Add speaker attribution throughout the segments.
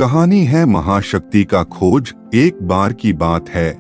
Speaker 1: कहानी है महाशक्ति का खोज। एक बार की बात है,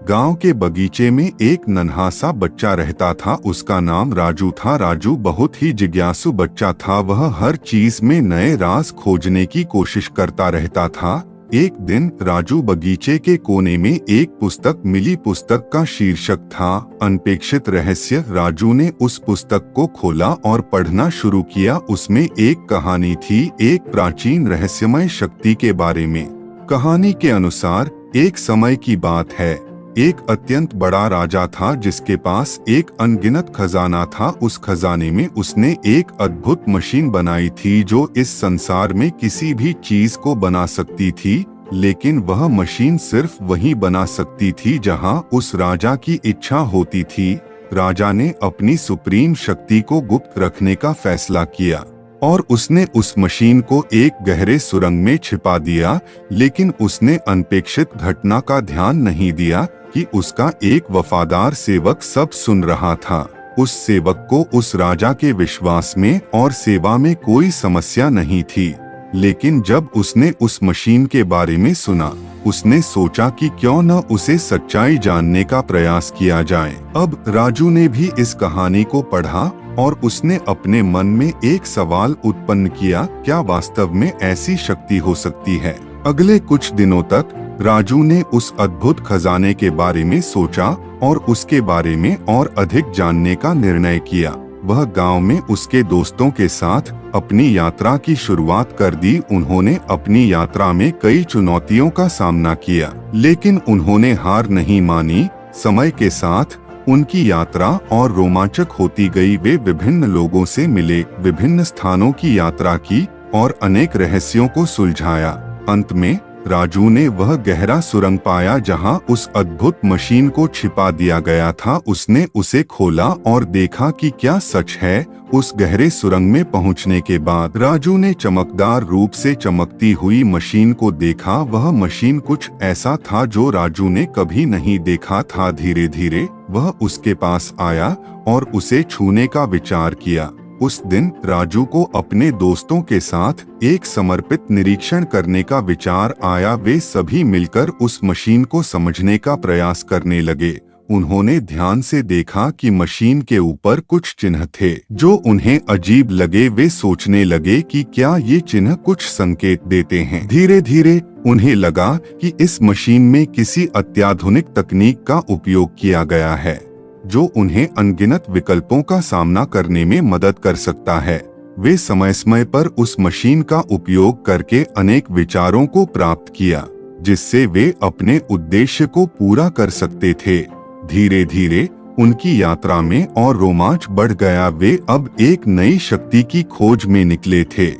Speaker 1: गांव के बगीचे में एक नन्हा सा बच्चा रहता था। उसका नाम राजू था। राजू बहुत ही जिज्ञासु बच्चा था। वह हर चीज में नए राज खोजने की कोशिश करता रहता था। एक दिन राजू बगीचे के कोने में एक पुस्तक मिली। पुस्तक का शीर्षक था अनपेक्षित रहस्य। राजू ने उस पुस्तक को खोला और पढ़ना शुरू किया। उसमें एक कहानी थी, एक प्राचीन रहस्यमय शक्ति के बारे में। कहानी के अनुसार एक समय की बात है, एक अत्यंत बड़ा राजा था जिसके पास एक अनगिनत खजाना था। उस खजाने में उसने एक अद्भुत मशीन बनाई थी जो इस संसार में किसी भी चीज को बना सकती थी, लेकिन वह मशीन सिर्फ वहीं बना सकती थी जहां उस राजा की इच्छा होती थी। राजा ने अपनी सुप्रीम शक्ति को गुप्त रखने का फैसला किया और उसने उस मशीन को एक गहरे सुरंग में छिपा दिया। लेकिन उसने अनपेक्षित घटना का ध्यान नहीं दिया कि उसका एक वफादार सेवक सब सुन रहा था। उस सेवक को उस राजा के विश्वास में और सेवा में कोई समस्या नहीं थी, लेकिन जब उसने उस मशीन के बारे में सुना, उसने सोचा कि क्यों न उसे सच्चाई जानने का प्रयास किया जाए। अब राजू ने भी इस कहानी को पढ़ा और उसने अपने मन में एक सवाल उत्पन्न किया, क्या वास्तव में ऐसी शक्ति हो सकती है? अगले कुछ दिनों तक राजू ने उस अद्भुत खजाने के बारे में सोचा और उसके बारे में और अधिक जानने का निर्णय किया। वह गांव में उसके दोस्तों के साथ अपनी यात्रा की शुरुआत कर दी। उन्होंने अपनी यात्रा में कई चुनौतियों का सामना किया, लेकिन उन्होंने हार नहीं मानी। समय के साथ उनकी यात्रा और रोमांचक होती गई। वे विभिन्न लोगों से मिले, विभिन्न स्थानों की यात्रा की और अनेक रहस्यों को सुलझाया। अंत में राजू ने वह गहरा सुरंग पाया जहां उस अद्भुत मशीन को छिपा दिया गया था। उसने उसे खोला और देखा कि क्या सच है। उस गहरे सुरंग में पहुंचने के बाद राजू ने चमकदार रूप से चमकती हुई मशीन को देखा। वह मशीन कुछ ऐसा था जो राजू ने कभी नहीं देखा था। धीरे धीरे वह उसके पास आया और उसे छूने का विचार किया। उस दिन राजू को अपने दोस्तों के साथ एक समर्पित निरीक्षण करने का विचार आया। वे सभी मिलकर उस मशीन को समझने का प्रयास करने लगे। उन्होंने ध्यान से देखा कि मशीन के ऊपर कुछ चिन्ह थे जो उन्हें अजीब लगे। वे सोचने लगे कि क्या ये चिन्ह कुछ संकेत देते हैं। धीरे धीरे उन्हें लगा कि इस मशीन में किसी अत्याधुनिक तकनीक का उपयोग किया गया है जो उन्हें अनगिनत विकल्पों का सामना करने में मदद कर सकता है। वे समय समय पर उस मशीन का उपयोग करके अनेक विचारों को प्राप्त किया, जिससे वे अपने उद्देश्य को पूरा कर सकते थे। धीरे धीरे उनकी यात्रा में और रोमांच बढ़ गया। वे अब एक नई शक्ति की खोज में निकले थे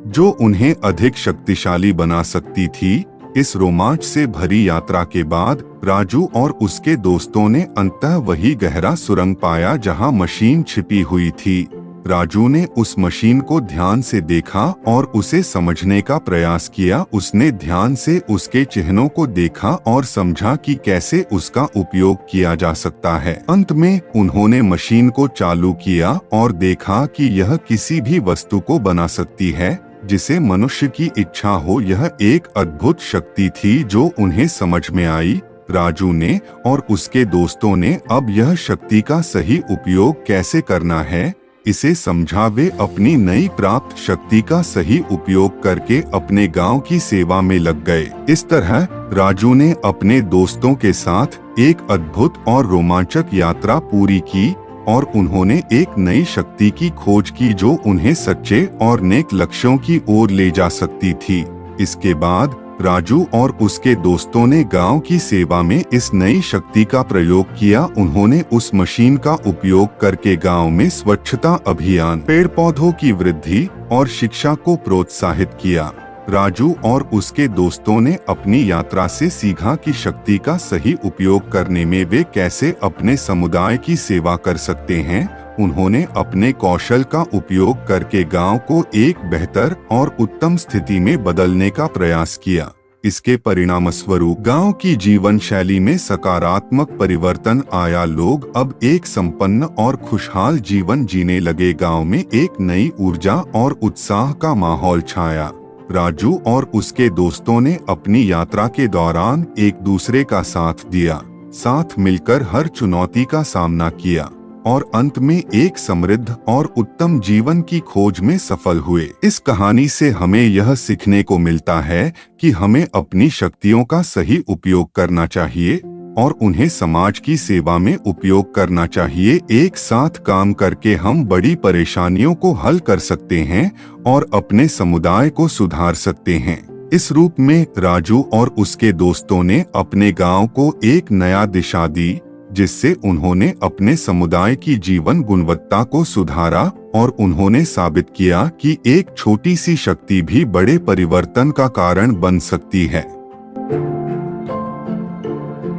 Speaker 1: जो उन्हें अधिक शक्तिशाली बना सकती थी। इस रोमांच से भरी यात्रा के बाद राजू और उसके दोस्तों ने अंततः वही गहरा सुरंग पाया जहां मशीन छिपी हुई थी। राजू ने उस मशीन को ध्यान से देखा और उसे समझने का प्रयास किया। उसने ध्यान से उसके चिन्हों को देखा और समझा कि कैसे उसका उपयोग किया जा सकता है। अंत में उन्होंने मशीन को चालू किया और देखा कि यह किसी भी वस्तु को बना सकती है जिसे मनुष्य की इच्छा हो। यह एक अद्भुत शक्ति थी जो उन्हें समझ में आई। राजू ने और उसके दोस्तों ने अब यह शक्ति का सही उपयोग कैसे करना है, इसे समझा। वे अपनी नई प्राप्त शक्ति का सही उपयोग करके अपने गांव की सेवा में लग गए। इस तरह राजू ने अपने दोस्तों के साथ एक अद्भुत और रोमांचक यात्रा पूरी की और उन्होंने एक नई शक्ति की खोज की जो उन्हें सच्चे और नेक लक्ष्यों की ओर ले जा सकती थी। इसके बाद राजू और उसके दोस्तों ने गांव की सेवा में इस नई शक्ति का प्रयोग किया। उन्होंने उस मशीन का उपयोग करके गांव में स्वच्छता अभियान, पेड़ पौधों की वृद्धि और शिक्षा को प्रोत्साहित किया। राजू और उसके दोस्तों ने अपनी यात्रा से सीखा कि शक्ति का सही उपयोग करने में वे कैसे अपने समुदाय की सेवा कर सकते हैं। उन्होंने अपने कौशल का उपयोग करके गांव को एक बेहतर और उत्तम स्थिति में बदलने का प्रयास किया। इसके परिणामस्वरूप गांव की जीवन शैली में सकारात्मक परिवर्तन आया। लोग अब एक संपन्न और खुशहाल जीवन जीने लगे। गांव में एक नई ऊर्जा और उत्साह का माहौल छाया। राजू और उसके दोस्तों ने अपनी यात्रा के दौरान एक दूसरे का साथ दिया, साथ मिलकर हर चुनौती का सामना किया और अंत में एक समृद्ध और उत्तम जीवन की खोज में सफल हुए। इस कहानी से हमें यह सीखने को मिलता है कि हमें अपनी शक्तियों का सही उपयोग करना चाहिए और उन्हें समाज की सेवा में उपयोग करना चाहिए। एक साथ काम करके हम बड़ी परेशानियों को हल कर सकते हैं और अपने समुदाय को सुधार सकते हैं। इस रूप में राजू और उसके दोस्तों ने अपने गांव को एक नया दिशा दी, जिससे उन्होंने अपने समुदाय की जीवन गुणवत्ता को सुधारा और उन्होंने साबित किया कि एक छोटी सी शक्ति भी बड़े परिवर्तन का कारण बन सकती है।